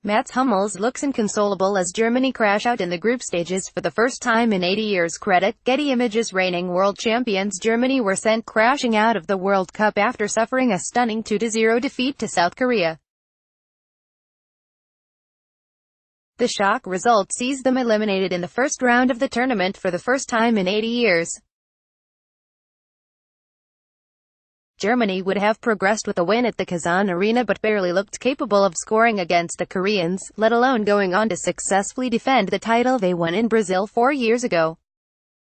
Mats Hummels looks inconsolable as Germany crash out in the group stages for the first time in 80 years. Credit, Getty Images. Reigning world champions Germany were sent crashing out of the World Cup after suffering a stunning 2-0 defeat to South Korea. The shock result sees them eliminated in the first round of the tournament for the first time in 80 years. Germany would have progressed with a win at the Kazan Arena but barely looked capable of scoring against the Koreans, let alone going on to successfully defend the title they won in Brazil 4 years ago.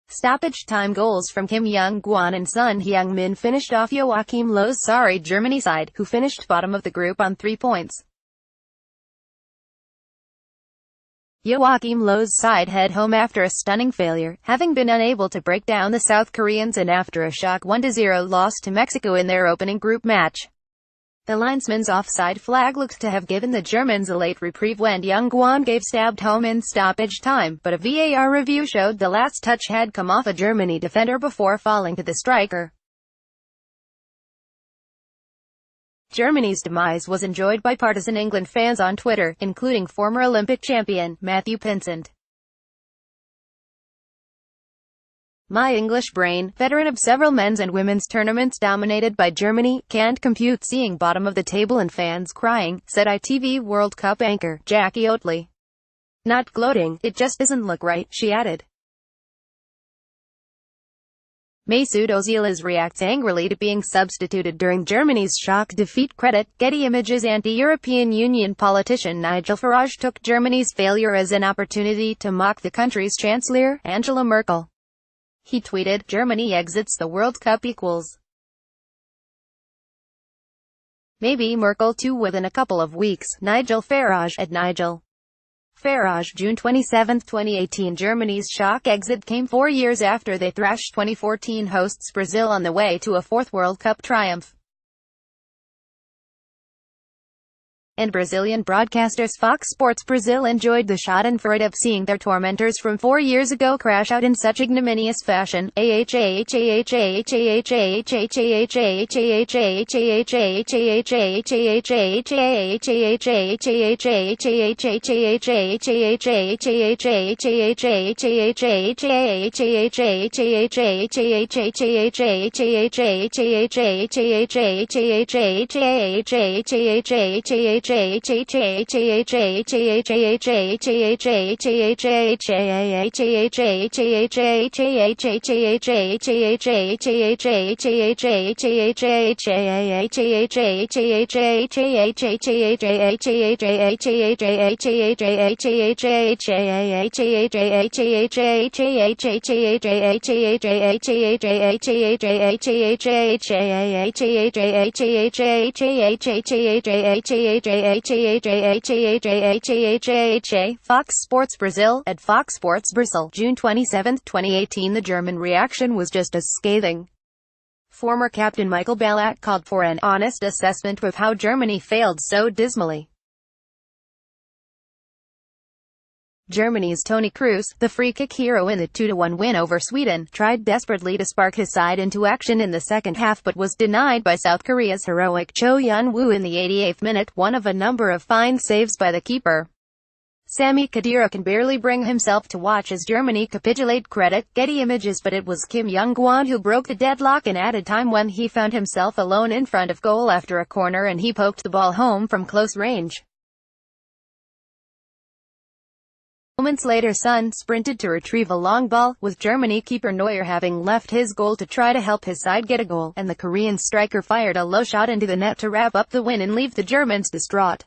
Stoppage time goals from Kim Young-gwon and Son Heung-min finished off Joachim Löw's sorry Germany side, who finished bottom of the group on 3 points. Joachim Löw's side head home after a stunning failure, having been unable to break down the South Koreans and after a shock 1-0 loss to Mexico in their opening group match. The linesman's offside flag looked to have given the Germans a late reprieve when Young-gwon gave stabbed home in stoppage time, but a VAR review showed the last touch had come off a Germany defender before falling to the striker. Germany's demise was enjoyed by partisan England fans on Twitter, including former Olympic champion Matthew Pinsent. My English brain, veteran of several men's and women's tournaments dominated by Germany, can't compute seeing bottom of the table and fans crying, said ITV World Cup anchor Jackie Oatley. Not gloating, it just doesn't look right, she added. Mesut Ozil reacts angrily to being substituted during Germany's shock defeat. Credit, Getty Images. Anti-European Union politician Nigel Farage took Germany's failure as an opportunity to mock the country's Chancellor, Angela Merkel. He tweeted, "Germany exits the World Cup equals maybe Merkel too within a couple of weeks." Nigel Farage, at Nigel Farage, June 27, 2018. Germany's shock exit came 4 years after they thrashed 2014 hosts Brazil on the way to a fourth World Cup triumph. And Brazilian broadcasters Fox Sports Brazil enjoyed the schadenfreude of seeing their tormentors from 4 years ago crash out in such ignominious fashion. Fox Sports Brazil, at Fox Sports Brazil, June 27, 2018. The German reaction was just as scathing. Former captain Michael Ballack called for an honest assessment of how Germany failed so dismally. Germany's Toni Kroos, the free-kick hero in the 2-1 win over Sweden, tried desperately to spark his side into action in the second half but was denied by South Korea's heroic Cho Yun-woo in the 88th minute, one of a number of fine saves by the keeper. Sami Khedira can barely bring himself to watch as Germany capitulate. Credit, Getty Images. But it was Kim Young-gwon who broke the deadlock in added time when he found himself alone in front of goal after a corner and he poked the ball home from close range. Moments later Son sprinted to retrieve a long ball, with Germany keeper Neuer having left his goal to try to help his side get a goal, and the Korean striker fired a low shot into the net to wrap up the win and leave the Germans distraught.